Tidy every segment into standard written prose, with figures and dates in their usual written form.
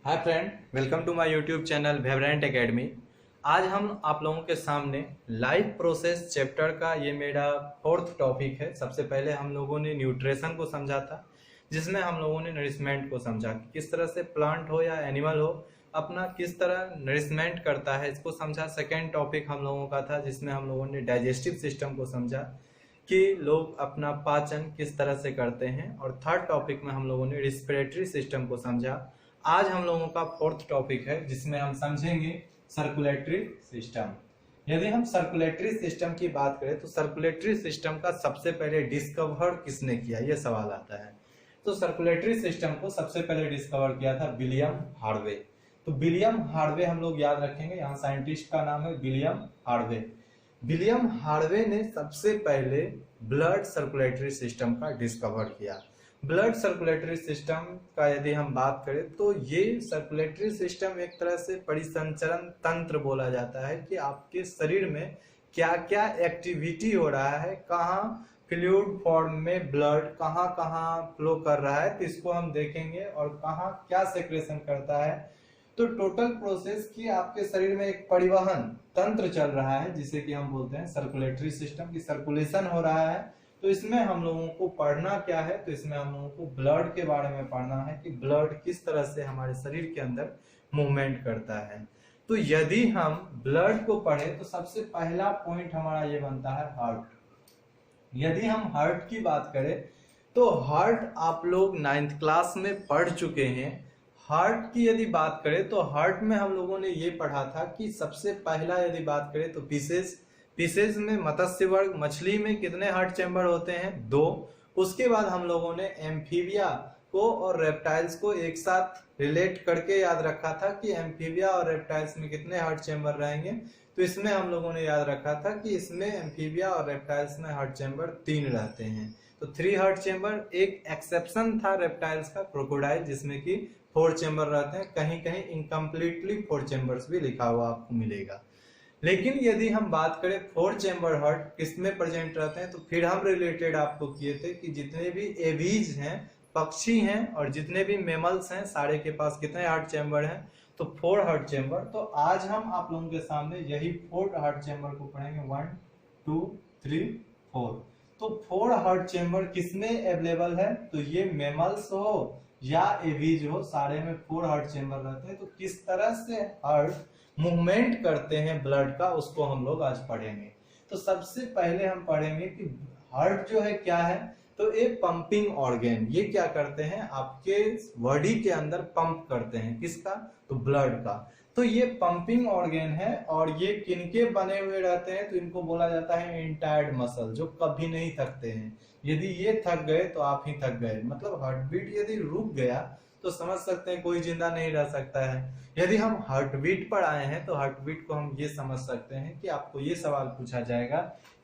Hi friend, welcome to my YouTube channel Weverent academy. आज हम आप लोगों के सामने लाइफ प्रोसेस चैप्टर का ये मेरा फोर्थ टॉपिक है। सबसे पहले हम लोगों ने न्यूट्रिशन को समझा था, जिसमें हम लोगों ने नरिशमेंट को समझा कि किस तरह से प्लांट हो या एनिमल हो अपना किस तरह नरिशमेंट करता है, इसको समझा। सेकेंड टॉपिक हम लोगों का था जिसमें हम लोगों ने डाइजेस्टिव सिस्टम को समझा कि लोग अपना पाचन किस तरह से करते हैं। और थर्ड टॉपिक में हम लोगों ने रिस्पिरेटरी सिस्टम को समझा। आज हम लोगों का फोर्थ टॉपिक है जिसमें हम समझेंगे सर्कुलेटरी सिस्टम। यदि हम सर्कुलेटरी सिस्टम की बात करें तो सर्कुलेटरी सिस्टम का सबसे पहले डिस्कवर किसने किया, यह सवाल आता है। तो सर्कुलेटरी सिस्टम को सबसे पहले डिस्कवर किया था विलियम हार्वे। तो विलियम हार्वे हम लोग याद रखेंगे, यहाँ साइंटिस्ट का नाम है विलियम हार्वे। विलियम हार्वे ने सबसे पहले ब्लड सर्कुलेटरी सिस्टम का डिस्कवर किया। ब्लड सर्कुलेटरी सिस्टम का यदि हम बात करें तो ये सर्कुलेटरी सिस्टम एक तरह से परिसंचरण तंत्र बोला जाता है कि आपके शरीर में क्या क्या एक्टिविटी हो रहा है, कहाँ फ्लूइड फॉर्म में ब्लड कहाँ कहाँ फ्लो कर रहा है, तो इसको हम देखेंगे। और कहाँ क्या सेक्रेशन करता है, तो टोटल प्रोसेस की आपके शरीर में एक परिवहन तंत्र चल रहा है जिसे कि हम बोलते हैं सर्कुलेटरी सिस्टम की सर्कुलेशन हो रहा है। तो इसमें हम लोगों को पढ़ना क्या है, तो इसमें हम लोगों को ब्लड के बारे में पढ़ना है कि ब्लड किस तरह से हमारे शरीर के अंदर मूवमेंट करता है। तो यदि हम ब्लड को पढ़े तो सबसे पहला पॉइंट हमारा ये बनता है हार्ट। यदि हम हार्ट की बात करें तो हार्ट आप लोग 9th क्लास में पढ़ चुके हैं। हार्ट की यदि बात करें तो हार्ट में हम लोगों ने ये पढ़ा था कि सबसे पहला यदि बात करें तो पीसेज में मत्स्य वर्ग मछली में कितने हार्ट चैम्बर होते हैं, 2। उसके बाद हम लोगों ने एम्फीबिया को और रेप्टाइल्स को एक साथ रिलेट करके याद रखा था कि एम्फीबिया और रेप्टाइल्स में कितने हार्ट चैम्बर रहेंगे। तो इसमें हम लोगों ने याद रखा था कि इसमें एम्फीबिया और रेप्टाइल्स में हार्ट चैम्बर 3 रहते हैं, तो 3 हार्ट चैम्बर। एक एक्सेप्शन था रेप्टाइल्स का, क्रोकोडाइल, जिसमें कि 4 चैम्बर रहते हैं। कहीं कहीं इनकम्प्लीटली 4 चैम्बर्स भी लिखा हुआ आपको मिलेगा। लेकिन यदि हम बात करें 4 चैम्बर हार्ट किसमें प्रेजेंट रहते हैं, तो फिर हम रिलेटेड आपको किए थे कि जितने भी एवीज हैं, पक्षी हैं, और जितने भी मेमल्स हैं, सारे के पास कितने हार्ट चैम्बर हैं, तो 4 हार्ट चैम्बर। तो आज हम आप लोगों के सामने यही 4 हार्ट चैम्बर को पढ़ेंगे, 1 2 3 4। तो 4 हार्ट चैम्बर किसमें अवेलेबल है, तो ये मेमल्स हो या एवीज हो, सारे में 4 हार्ट चैम्बर रहते हैं। तो किस तरह से हार्ट मूवमेंट करते हैं ब्लड का, उसको हम लोग आज पढ़ेंगे। तो सबसे पहले हम पढ़ेंगे कि हार्ट जो है क्या है, तो एक पंपिंग ऑर्गेन। ये क्या करते हैं, आपके बॉडी के अंदर पंप करते हैं, किसका, तो ब्लड का। तो ये पंपिंग ऑर्गेन है और ये किनके बने हुए रहते हैं, तो इनको बोला जाता है इंटायर्ड मसल, जो कभी नहीं थकते हैं। यदि ये थक गए तो आप ही थक गए, मतलब हार्ट बीट यदि रुक गया तो समझ सकते हैं कोई जिंदा नहीं रह सकता है। यदि हम हार्ट बीट पर आए हैं तो हार्ट बीट को हम ये समझ सकते हैं कि आपको ये सवाल पूछा जाएगा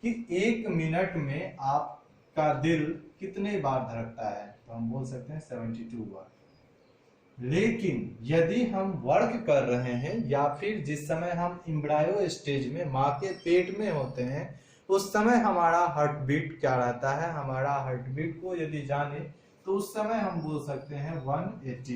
कि 1 मिनट में आपका दिल कितने बार धड़कता है, तो हम बोल सकते हैं 72 बार। लेकिन यदि हम वर्क कर रहे हैं या फिर जिस समय हम एम्ब्रायो स्टेज में माँ के पेट में होते हैं, उस समय हमारा हार्ट बीट क्या रहता है, हमारा हार्ट बीट को यदि जाने तो उस समय हम बोल सकते हैं 180।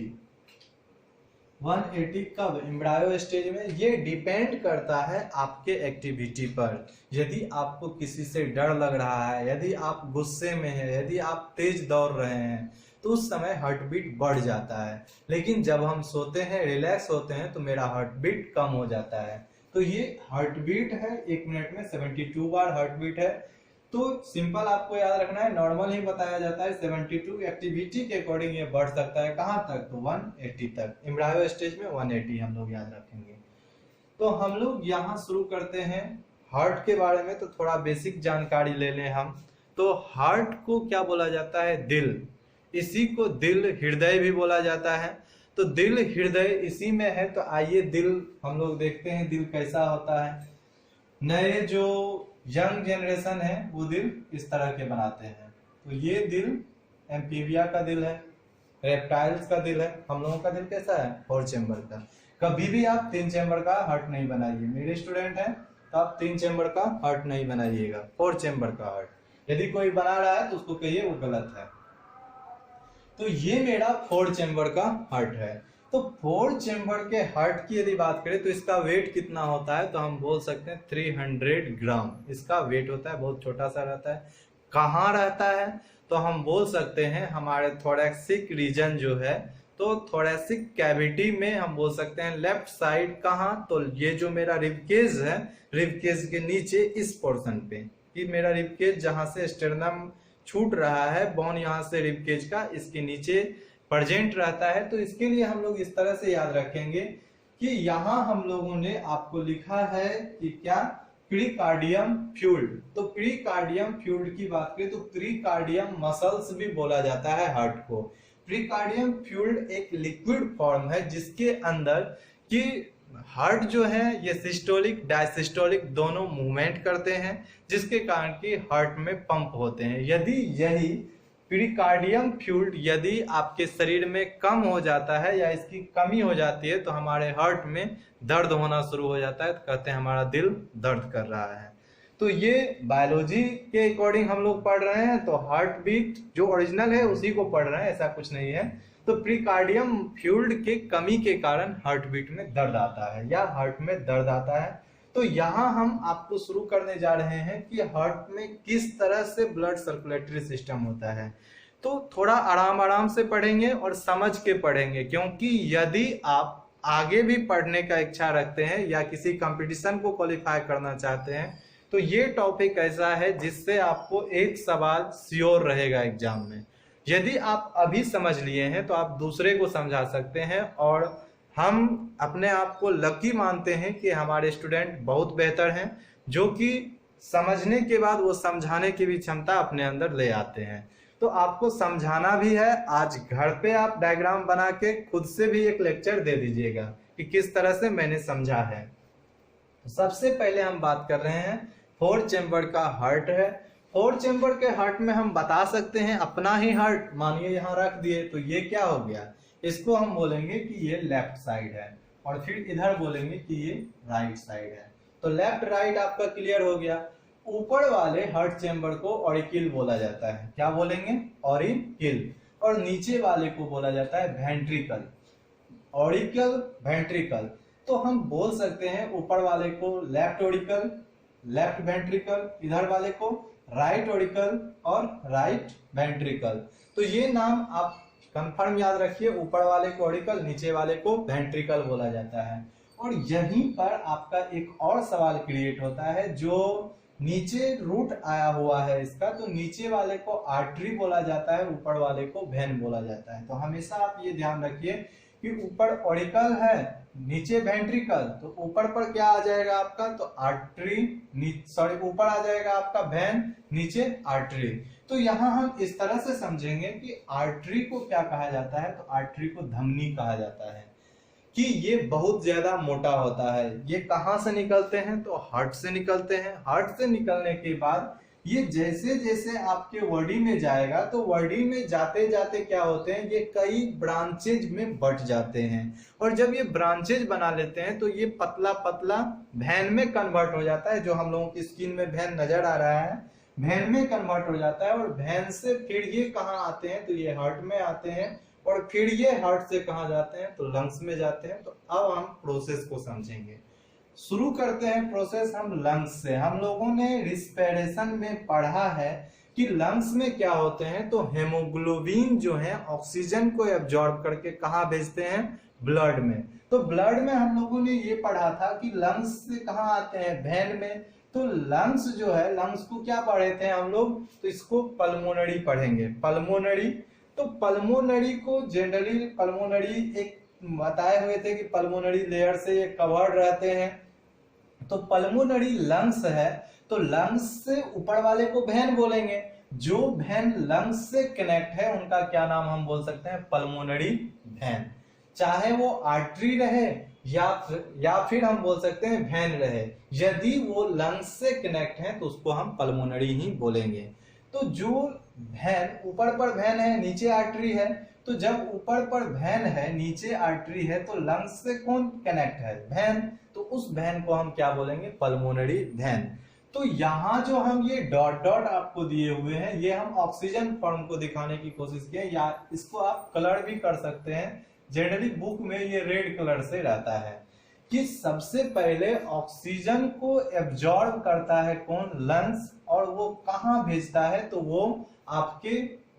180 कब, एम्ब्रायो स्टेज में। ये डिपेंड करता है आपके एक्टिविटी पर। यदि आपको किसी से डर लग रहा है, यदि आप गुस्से में हैं, यदि आप तेज दौड़ रहे हैं, तो उस समय हार्ट बीट बढ़ जाता है। लेकिन जब हम सोते हैं, रिलैक्स होते हैं, तो मेरा हार्ट बीट कम हो जाता है। तो ये हार्ट बीट है, 1 मिनट में 72 बार हार्ट बीट है। तो सिंपल आपको याद रखना है, नॉर्मल ही बताया जाता है। 72 एक्टिविटी के अकॉर्डिंग ये बढ़ सकता है, कहां तक, तो 180 तक। एम्ब्रायो स्टेज में 180 हम लोग याद रखेंगे। तो हम लोग यहाँ शुरू करते हैं हार्ट के बारे में। तो थोड़ा बेसिक जानकारी ले लें हम। तो हार्ट को क्या बोला जाता है, दिल। इसी को दिल हृदय भी बोला जाता है। तो दिल हृदय इसी में है। तो आइए दिल हम लोग देखते हैं दिल कैसा होता है। नए जो यंग जनरेशन है वो दिल इस तरह के बनाते हैं। तो ये दिल एम्फीबिया का दिल है, रेप्टाइल्स का दिल है। हम लोगों का दिल कैसा है, 4 चैम्बर का। कभी भी आप 3 चैम्बर का हार्ट नहीं बनाइए। मेरे स्टूडेंट हैं तो आप 3 चैम्बर का हार्ट नहीं बनाइएगा, 4 चैम्बर का हार्ट। यदि कोई बना रहा है तो उसको कहिए वो गलत है। तो ये मेरा 4 चैम्बर का हार्ट है। तो 4 चेम्बर के हार्ट की यदि बात करें तो इसका वेट कितना होता है, तो हम बोल सकते हैं 300 ग्राम इसका वेट होता है, बहुत छोटा सा रहता है। कहाँ रहता है, तो हम बोल सकते हैं हमारे थोरैक्सिक रीजन जो है, तो थोरैसिक कैविटी में हम बोल सकते हैं लेफ्ट साइड। कहाँ, तो ये जो मेरा रिबकेज है, रिबकेज के नीचे इस पोर्शन पे, कि मेरा रिबकेज जहां से स्टेरनम छूट रहा है, बोन यहाँ से रिबकेज का, इसके नीचे प्रेजेंट रहता है। तो इसके लिए हम लोग इस तरह से याद रखेंगे कि यहाँ हम लोगों ने आपको लिखा है कि क्या, प्रीकार्डियम फ्लूइड। तो प्रीकार्डियम फ्लूइड की बात करें तो प्रीकार्डियम मसल्स भी बोला जाता है हार्ट को। प्रीकार्डियम फ्लूइड एक लिक्विड फॉर्म है जिसके अंदर कि हार्ट जो है ये सिस्टोलिक डायसिस्टोलिक दोनों मूवमेंट करते हैं, जिसके कारण कि हार्ट में पंप होते हैं। यदि यही प्रीकार्डियम फ्लूइड यदि आपके शरीर में कम हो जाता है या इसकी कमी हो जाती है तो हमारे हार्ट में दर्द होना शुरू हो जाता है, तो कहते हैं हमारा दिल दर्द कर रहा है। तो ये बायोलॉजी के अकॉर्डिंग हम लोग पढ़ रहे हैं, तो हार्ट बीट जो ओरिजिनल है उसी को पढ़ रहे हैं, ऐसा कुछ नहीं है। तो प्रीकार्डियम फ्लूइड के कमी के कारण हार्ट बीट में दर्द आता है या हार्ट में दर्द आता है। तो यहाँ हम आपको शुरू करने जा रहे हैं कि हार्ट में किस तरह से ब्लड सर्कुलेटरी सिस्टम होता है। तो थोड़ा आराम आराम से पढ़ेंगे और समझ के पढ़ेंगे, क्योंकि यदि आप आगे भी पढ़ने का इच्छा रखते हैं या किसी कंपटीशन को क्वालिफाई करना चाहते हैं, तो ये टॉपिक ऐसा है जिससे आपको एक सवाल श्योर रहेगा एग्जाम में। यदि आप अभी समझ लिए हैं तो आप दूसरे को समझा सकते हैं, और हम अपने आप को लकी मानते हैं कि हमारे स्टूडेंट बहुत बेहतर हैं, जो कि समझने के बाद वो समझाने की भी क्षमता अपने अंदर ले आते हैं। तो आपको समझाना भी है, आज घर पे आप डायग्राम बना के खुद से भी एक लेक्चर दे दीजिएगा कि किस तरह से मैंने समझा है। तो सबसे पहले हम बात कर रहे हैं 4 चेम्बर का हार्ट है। 4 चेम्बर के हार्ट में हम बता सकते हैं अपना ही हार्ट, मानिए यहाँ रख दिए, तो ये क्या हो गया, इसको हम बोलेंगे कि ये लेफ्ट साइड है, और फिर इधर बोलेंगे कि ये राइट साइड है। तो लेफ्ट राइट आपका क्लियर हो गया। ऊपर वाले हार्ट चेम्बर को ऑरिकिल बोला जाता है, क्या बोलेंगे, ऑरिकिल, और नीचे वाले को बोला जाता है वेंट्रिकल, ऑरिकल वेंट्रिकल। तो हम बोल सकते हैं ऊपर वाले को लेफ्ट ऑरिकल, लेफ्ट वेंट्रिकल, इधर वाले को राइट ऑरिकल और राइट वेंट्रिकल। तो ये नाम आप कंफर्म याद रखिए, ऊपर वाले को ऑरिकल, नीचे वाले को वेंट्रिकल बोला जाता है। और यहीं पर आपका एक और सवाल क्रिएट होता है, जो नीचे रूट आया हुआ है इसका, तो नीचे वाले को आर्टरी बोला जाता है, ऊपर वाले को वेन बोला जाता है। तो हमेशा आप ये ध्यान रखिए कि ऊपर ऑरिकल है, नीचे वेंट्रिकल, तो ऊपर पर क्या आ जाएगा आपका, तो आर्टरी, सॉरी ऊपर आ जाएगा आपका वेन, नीचे आर्टरी। तो यहाँ हम इस तरह से समझेंगे कि आर्टरी को क्या कहा जाता है, तो आर्टरी को धमनी कहा जाता है, कि ये बहुत ज्यादा मोटा होता है। ये कहाँ से निकलते हैं, तो हार्ट से निकलते हैं। हार्ट से निकलने के बाद ये जैसे जैसे आपके बॉडी में जाएगा, तो बॉडी में जाते जाते क्या होते हैं, ये कई ब्रांचेज में बट जाते हैं, और जब ये ब्रांचेज बना लेते हैं तो ये पतला पतला वेन में कन्वर्ट हो जाता है। जो हम लोगों की स्किन में वेन नजर आ रहा है, वेन में कन्वर्ट हो जाता है, और वेन से फिर ये कहाँ आते हैं, तो ये हार्ट में आते हैं, और फिर ये हार्ट से कहाँ जाते हैं, तो लंग्स में जाते हैं। तो अब हम प्रोसेस को समझेंगे। शुरू करते हैं प्रोसेस हम लंग्स से। हम लोगों ने रिस्पिरेशन में पढ़ा है कि लंग्स में क्या होते हैं, तो हेमोग्लोबिन जो है ऑक्सीजन को एब्जॉर्ब करके कहाँ भेजते हैं, ब्लड में। तो ब्लड में हम लोगों ने ये पढ़ा था कि लंग्स से कहाँ आते हैं, वेन में। तो लंग्स जो है, लंग्स को क्या पढ़े थे हम लोग, तो इसको पल्मोनरी पढ़ेंगे, पल्मोनरी। तो पल्मोनरी को जनरली पल्मोनरी एक बताए हुए थे कि पल्मोनरी लेयर से ये कवर्ड रहते हैं। तो पल्मोनरी लंग्स है, तो लंग्स से ऊपर वाले को वेन बोलेंगे। जो वेन लंग्स से कनेक्ट है उनका क्या नाम हम बोल सकते हैं, पल्मोनरी वेन। चाहे वो आर्टरी रहे या फिर हम बोल सकते हैं वेन रहे, यदि वो लंग्स से कनेक्ट है तो उसको हम पल्मोनरी ही बोलेंगे। तो जो वेन, ऊपर पर वेन है, नीचे आर्टरी है, तो जब ऊपर पर वेन है, नीचे आर्टरी है, तो लंग्स से कौन कनेक्ट है, वेन। तो उस वेन को हम क्या बोलेंगे, पल्मोनरी वेन। तो यहाँ जो हम ये डॉट डॉट आपको दिए हुए हैं, ये हम ऑक्सीजन फॉर्म को दिखाने की कोशिश किए, या इसको आप कलर भी कर सकते हैं, जनरली बुक में ये रेड कलर से रहता है कि सबसे पहले ऑक्सीजन को एब्जॉर्ब करता है कौन, लंग्स, और वो कहाँ भेजता है, तो वो आपके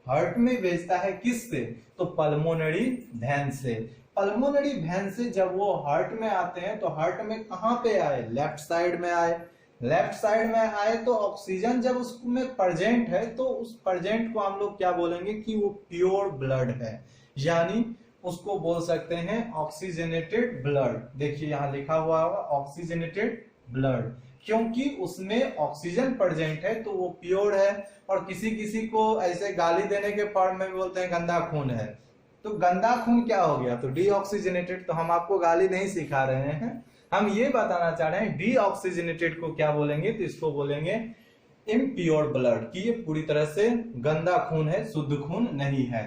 हार्ट में भेजता है। किससे, तो पल्मोनरी वेन से। पल्मोनरी वेन से जब वो हार्ट में आते हैं तो हार्ट में कहाँ पे आए, लेफ्ट साइड में आए। लेफ्ट साइड में आए तो ऑक्सीजन जब उसमें प्रेजेंट है तो उस प्रेजेंट को हम लोग क्या बोलेंगे कि वो प्योर ब्लड है, यानी उसको बोल सकते हैं ऑक्सीजनेटेड ब्लड। देखिए यहाँ लिखा हुआ होगा ऑक्सीजनेटेड ब्लड, क्योंकि उसमें ऑक्सीजन प्रेजेंट है तो वो प्योर है। और किसी किसी को ऐसे गाली देने के फॉर्म में बोलते हैं गंदा खून है, तो गंदा खून क्या हो गया, तो डीऑक्सीजनेटेड। तो हम आपको गाली नहीं सिखा रहे हैं, हम ये बताना चाह रहे हैं डीऑक्सीजनेटेड को क्या बोलेंगे, तो इसको बोलेंगे इम्प्योर ब्लड, कि ये पूरी तरह से गंदा खून है, शुद्ध खून नहीं है।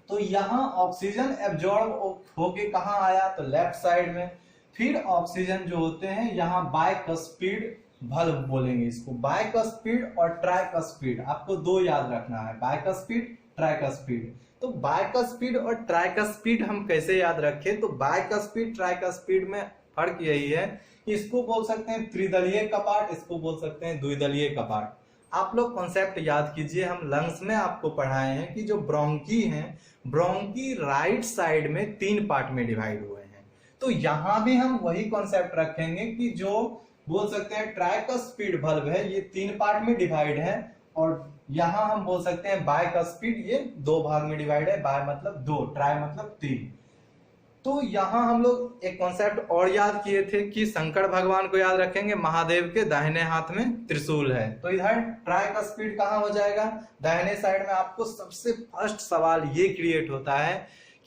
तो यहाँ ऑक्सीजन एब्जॉर्ब होके कहाँ आया, तो लेफ्ट साइड में। फिर ऑक्सीजन जो होते हैं यहाँ बाइकस्पीड बल्ब बोलेंगे इसको, बाइकस्पीड और ट्राइकस्पीड, आपको दो याद रखना है, बाइकस्पीड ट्राइकस्पीड। तो बाइकस्पीड और ट्राइकस्पीड हम कैसे याद रखें, तो बाइकस्पीड ट्राइकस्पीड में फर्क यही है कि इसको बोल सकते हैं त्रिदलीय कपाट, इसको बोल सकते हैं द्विदलीय कपाट। आप लोग कॉन्सेप्ट याद कीजिए, हम लंग्स में आपको पढ़ाए हैं कि जो ब्रोंकी हैं, ब्रोंकी राइट साइड में 3 पार्ट में डिवाइड हुए हैं। तो यहां भी हम वही कॉन्सेप्ट रखेंगे कि जो बोल सकते हैं ट्राइकस्पीड बल्ब है ये 3 पार्ट में डिवाइड है, और यहां हम बोल सकते हैं बाइकस्पीड ये 2 भाग में डिवाइड है, बाय मतलब 2, ट्राई मतलब 3। तो यहां हम लोग एक कॉन्सेप्ट और याद किए थे कि शंकर भगवान को याद रखेंगे, महादेव के दाहिने हाथ में त्रिशूल है। तो इधर ट्राइकस्पीड कहां हो जाएगा, दाहिने साइड में। आपको सबसे फर्स्ट सवाल ये क्रिएट होता है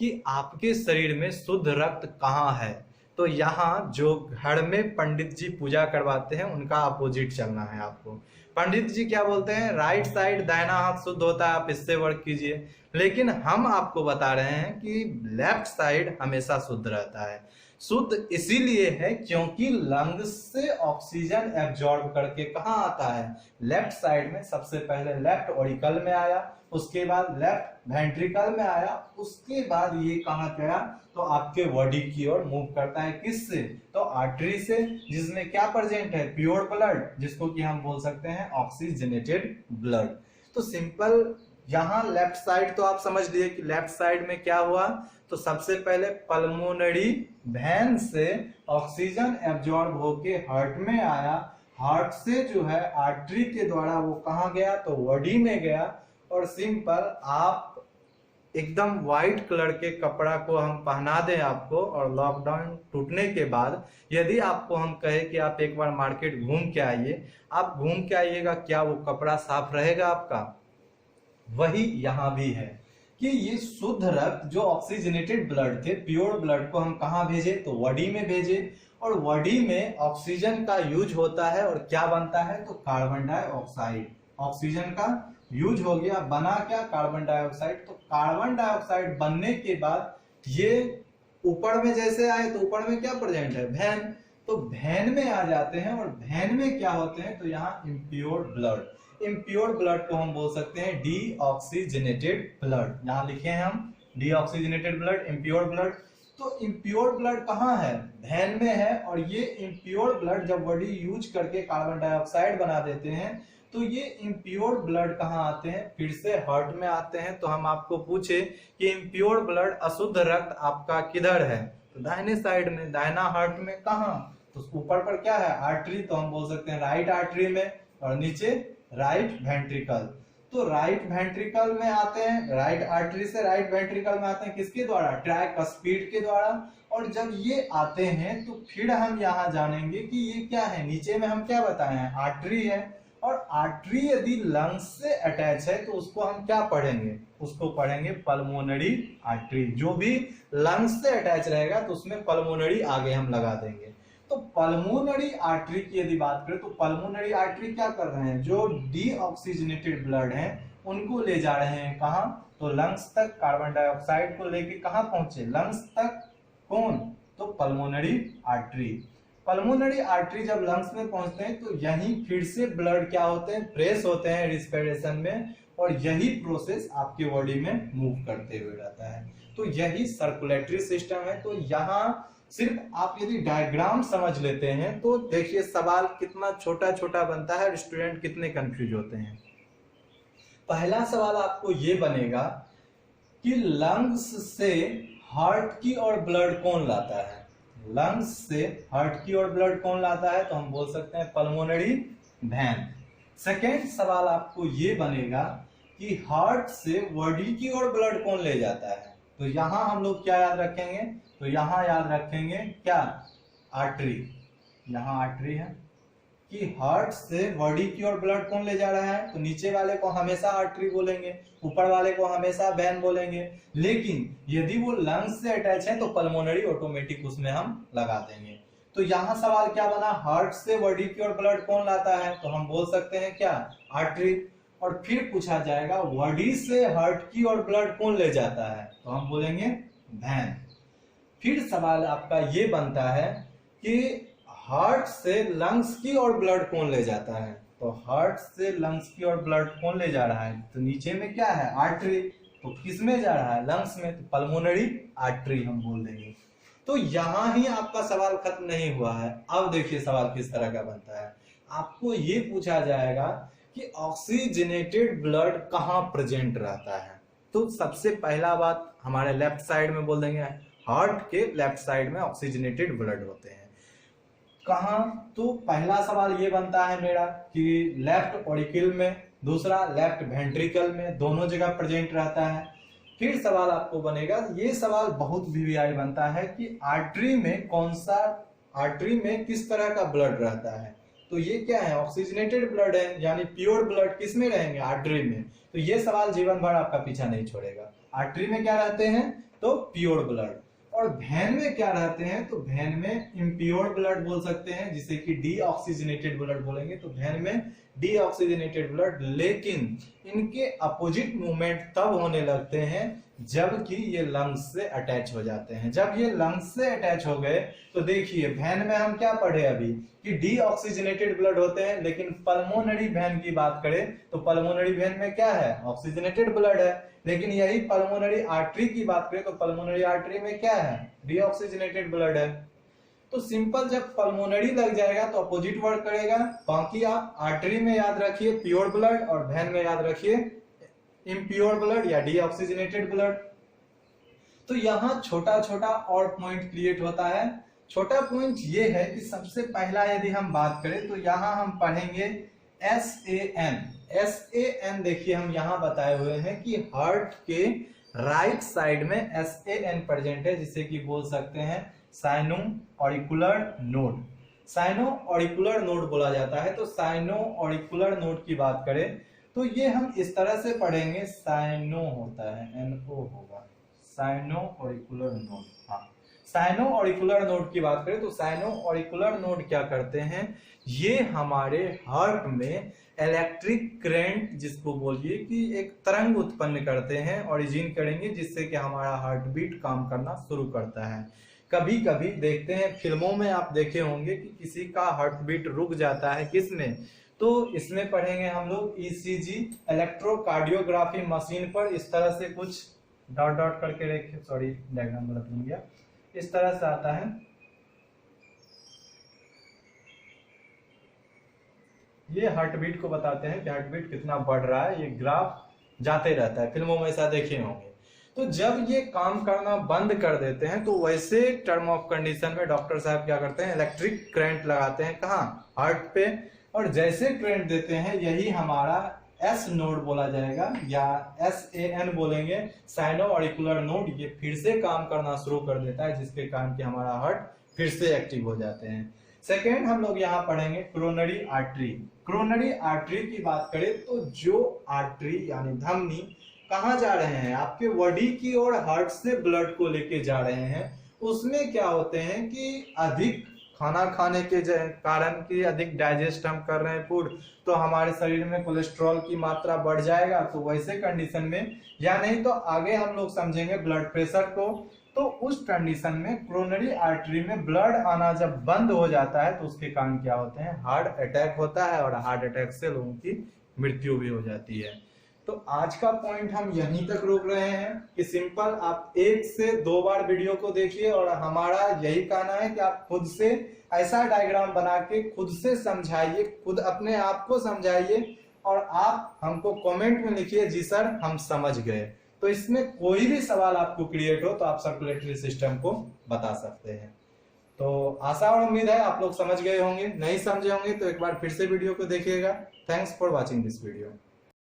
कि आपके शरीर में शुद्ध रक्त कहाँ है, तो यहाँ जो घर में पंडित जी पूजा करवाते हैं उनका अपोजिट चलना है आपको। पंडित जी क्या बोलते हैं, राइट साइड दाहिना हाथ शुद्ध होता है, आप इससे वर्क कीजिए। लेकिन हम आपको बता रहे हैं कि लेफ्ट साइड हमेशा शुद्ध रहता है। शुद्ध इसीलिए है क्योंकि लंग्स से ऑक्सीजन एब्जॉर्ब करके कहाँ आता है, लेफ्ट साइड में। सबसे पहले लेफ्ट ऑरिकल में आया, उसके बाद लेफ्ट वेंट्रिकल में आया, उसके बाद ये कहाँ गया, तो आपके बॉडी की ओर मूव करता है। किससे, तो आर्टरी से, जिसमें क्या प्रेजेंट है, प्योर ब्लड, जिसको कि हम बोल सकते हैं ऑक्सीजनेटेड ब्लड। तो सिंपल यहाँ लेफ्ट साइड तो आप समझ लिए कि लेफ्ट साइड में क्या हुआ, तो सबसे पहले पल्मोनरी वेन से ऑक्सीजन एब्जॉर्ब होके हार्ट में आया, हार्ट से जो है आर्टरी के द्वारा वो कहाँ गया, तो बॉडी में गया। और सिंपल आप एकदम व्हाइट कलर के कपड़ा को हम पहना दें आपको, और लॉकडाउन टूटने के बाद यदि आपको हम कहें कि आप एक बार मार्केट घूम के आइए, आप घूम के आइएगा, क्या वो कपड़ा साफ रहेगा आपका, वही यहाँ भी है कि ये शुद्ध रक्त जो ऑक्सीजनेटेड ब्लड थे, प्योर ब्लड को हम कहाँ भेजे, तो बॉडी में भेजे। और बॉडी में ऑक्सीजन का यूज होता है और क्या बनता है, तो कार्बन डाइऑक्साइड। ऑक्सीजन का यूज हो गया, बना क्या, कार्बन डाइऑक्साइड। तो कार्बन डाइऑक्साइड बनने के बाद ये ऊपर में जैसे आए तो ऊपर में क्या प्रेजेंट है, वेन, तो वेन में आ जाते हैं। और वेन में क्या होते हैं, तो यहाँ इम्प्योर ब्लड, इम्प्योर ब्लड को हम बोल सकते हैं डीऑक्सीजनेटेड ब्लड। यहाँ लिखे हैं हम डीऑक्सीजनेटेड ब्लड, इम्प्योर ब्लड। तो इम्प्योर ब्लड कहाँ है, वेन में है। और ये इम्प्योर ब्लड जब बॉडी यूज करके कार्बन डाइऑक्साइड बना देते हैं, तो ये इम्प्योर ब्लड कहाँ आते हैं, फिर से हार्ट में आते हैं। तो हम आपको पूछे कि इम्प्योर ब्लड, अशुद्ध रक्त आपका किधर है, तो दाहिने साइड में, दाहिना हार्ट में। कहाँ, तो ऊपर पर क्या है, आर्टरी, तो हम बोल सकते हैं राइट आर्टरी में, और नीचे राइट वेंट्रिकल। तो राइट वेंट्रिकल में आते हैं, राइट आर्टरी से राइट वेंट्रिकल में आते हैं, किसके द्वारा, ट्राइकस्पीड के द्वारा। और जब ये आते हैं तो फिर हम यहाँ जानेंगे कि ये क्या है, नीचे में हम क्या बताए हैं, आर्टरी है। और आर्टरी यदि लंग्स से अटैच है तो उसको हम क्या पढ़ेंगे, उसको पढ़ेंगे पल्मोनरी आर्टरी। जो भी लंग्स से अटैच रहेगा तो उसमें पल्मोनरी आगे हम लगा देंगे। तो पल्मोनरी आर्टरी की यदि बात करें तो पल्मोनरी आर्टरी क्या कर रहे हैं, जो डीऑक्सीजनेटेड ब्लड है उनको ले जा रहे हैं कहाँ, तो लंग्स तक। कार्बन डाइऑक्साइड को लेके कहाँ पहुंचे, लंग्स तक। कौन, तो पल्मोनरी आर्टरी। पल्मोनरी आर्टरी जब लंग्स में पहुंचते हैं तो यहीं फिर से ब्लड क्या होते हैं, प्रेस होते हैं रिस्पिरेशन में, और यही प्रोसेस आपके बॉडी में मूव करते हुए रहता है। तो यही सर्कुलेटरी सिस्टम है। तो यहाँ सिर्फ आप यदि डायग्राम समझ लेते हैं तो देखिए सवाल कितना छोटा छोटा बनता है और स्टूडेंट कितने कंफ्यूज होते हैं। पहला सवाल आपको ये बनेगा कि लंग्स से हार्ट की और ब्लड कौन लाता है। लंग्स से हार्ट की और ब्लड कौन लाता है, तो हम बोल सकते हैं पल्मोनरी वेन। सेकेंड सवाल आपको ये बनेगा कि हार्ट से बॉडी की और ब्लड कौन ले जाता है। तो यहां हम लोग क्या याद रखेंगे, तो यहां याद रखेंगे क्या, आर्टरी। यहां आर्टरी है कि हार्ट से बॉडी की और ब्लड कौन ले जा रहा है, तो नीचे वाले को हमेशा आर्टरी बोलेंगे, ऊपर वाले को हमेशा वेन बोलेंगे। लेकिन यदि वो लंग्स से अटैच है तो पल्मोनरी ऑटोमेटिक उसमें हम लगा देंगे। तो यहाँ सवाल क्या बना, हार्ट से बॉडी की और ब्लड कौन लाता है, तो हम बोल सकते हैं क्या, आर्टरी। और फिर पूछा जाएगा बॉडी से हार्ट की और ब्लड कौन ले जाता है, तो हम बोलेंगे वेन। फिर सवाल आपका ये बनता है कि हार्ट से लंग्स की और ब्लड कौन ले जाता है, तो हार्ट से लंग्स की और ब्लड कौन ले जा रहा है, तो नीचे में क्या है, आर्टरी। तो किस में जा रहा है, लंग्स में, तो पल्मोनरी आर्टरी हम बोल देंगे। तो यहां ही आपका सवाल खत्म नहीं हुआ है। अब देखिए सवाल किस तरह का बनता है। आपको ये पूछा जाएगा कि ऑक्सीजनेटेड ब्लड कहाँ प्रेजेंट रहता है। तो सबसे पहला बात हमारे लेफ्ट साइड में बोल देंगे, हार्ट के लेफ्ट साइड में ऑक्सीजनेटेड ब्लड होते हैं। कहाँ, तो पहला सवाल ये बनता है मेरा कि लेफ्ट ऑरिकल में, दूसरा लेफ्ट वेंट्रिकल में, दोनों जगह प्रेजेंट रहता है। फिर सवाल आपको बनेगा, ये सवाल बहुत वीवीआई बनता है कि आर्टरी में कौन सा, आर्टरी में किस तरह का ब्लड रहता है। तो ये क्या है, ऑक्सीजनेटेड ब्लड है, यानी प्योर ब्लड किस में रहेंगे, आर्टरी में। तो ये सवाल जीवन भर आपका पीछा नहीं छोड़ेगा। आर्टरी में क्या रहते हैं, तो प्योर ब्लड। और वेन में क्या रहते हैं, तो वेन में इम्प्योर ब्लड बोल सकते हैं, जिसे कि डीऑक्सीजनेटेड ब्लड बोलेंगे। तो वेन में डीऑक्सीजनेटेड ब्लड, लेकिन इनके अपोजिट मूवमेंट तब होने लगते हैं जबकि ये लंग्स से अटैच हो जाते हैं। जब ये लंग्स से अटैच हो गए तो देखिए वेन में हम क्या पढ़े अभी कि डीऑक्सीजनेटेड ब्लड होते हैं, लेकिन पल्मोनरी वेन की बात करें तो पल्मोनरी वेन में क्या है, ऑक्सीजनेटेड ब्लड है। लेकिन यही पल्मोनरी आर्टरी की बात करें तो पल्मोनरी आर्टरी में क्या है, डीऑक्सीजनेटेड ब्लड है। तो सिंपल, जब पल्मोनरी लग जाएगा तो अपोजिट वर्क करेगा। बाकी आप आर्टरी में याद रखिए प्योर ब्लड और वेन में याद रखिए इम्प्योर ब्लड या डीऑक्सीजनेटेड ब्लड। तो यहाँ छोटा छोटा और पॉइंट क्रिएट होता है। छोटा पॉइंट ये है कि सबसे पहला यदि हम बात करें तो यहाँ हम पढ़ेंगे SAN। SAN देखिए हम यहाँ बताए हुए हैं कि हार्ट के राइट साइड में SAN प्रेजेंट है, जिसे कि बोल सकते हैं sino auricular node. Sino auricular node बोला जाता है। तो साइनो ऑरिकुलर नोड की बात करें तो ये हम इस तरह से पढ़ेंगे, साइनो होता है, NO होगा, साइनो ऑरिकुलर नोड। हाँ, साइनो ऑरिकुलर नोड की बात करें तो साइनो ऑरिकुलर नोड क्या करते हैं, ये हमारे हार्ट में इलेक्ट्रिक करंट, जिसको बोलिए कि एक तरंग उत्पन्न करते हैं, ओरिजिन करेंगे, जिससे कि हमारा हार्ट बीट काम करना शुरू करता है। कभी कभी देखते हैं फिल्मों में आप देखे होंगे कि किसी का हार्ट बीट रुक जाता है, किसमें, तो इसमें पढ़ेंगे हम लोग ECG, इलेक्ट्रोकार्डियोग्राफी मशीन पर इस तरह से कुछ डॉट डॉट करके रखे, सॉरी डायग्राम गलत बन गया, इस तरह से आता है। ये हार्ट बीट को बताते हैं कि हार्ट बीट कितना बढ़ रहा है, ये ग्राफ जाते रहता है, फिल्मों में ऐसा देखे होंगे। तो जब ये काम करना बंद कर देते हैं तो वैसे टर्म ऑफ कंडीशन में डॉक्टर साहब क्या करते हैं, इलेक्ट्रिक करंट लगाते हैं, कहाँ, हार्ट पे। और जैसे करंट देते हैं यही हमारा S नोड बोला जाएगा या SAN बोलेंगे, साइनो ऑरिकुलर नोड, ये फिर से काम करना शुरू कर देता है, जिसके कारण कि हमारा हार्ट फिर से एक्टिव हो जाते हैं। सेकेंड हम लोग यहाँ पढ़ेंगे कोरोनरी आर्टरी। कोरोनरी आर्टरी की बात करें तो जो आर्टरी यानी धमनी कहाँ जा रहे हैं, आपके बॉडी की और हार्ट से ब्लड को लेके जा रहे हैं, उसमें क्या होते हैं कि अधिक खाना खाने के कारण कि अधिक डाइजेस्ट हम कर रहे हैं फूड, तो हमारे शरीर में कोलेस्ट्रॉल की मात्रा बढ़ जाएगा। तो वैसे कंडीशन में, या नहीं तो आगे हम लोग समझेंगे ब्लड प्रेशर को, तो उस कंडीशन में कोरोनरी आर्टरी में ब्लड आना जब बंद हो जाता है तो उसके कारण क्या होते हैं, हार्ट अटैक होता है, और हार्ट अटैक से लोगों की मृत्यु भी हो जाती है। तो आज का पॉइंट हम यहीं तक रोक रहे हैं कि सिंपल आप 1 से 2 बार वीडियो को देखिए और हमारा यही कहना है कि आप खुद से ऐसा डायग्राम बना के खुद से समझाइए, खुद अपने आप को समझाइए और आप हमको कमेंट में लिखिए जी सर हम समझ गए। तो इसमें कोई भी सवाल आपको क्रिएट हो तो आप सर्कुलेटरी सिस्टम को बता सकते हैं। तो आशा और उम्मीद है आप लोग समझ गए होंगे, नहीं समझे होंगे तो एक बार फिर से वीडियो को देखिएगा। Thanks for watching this video.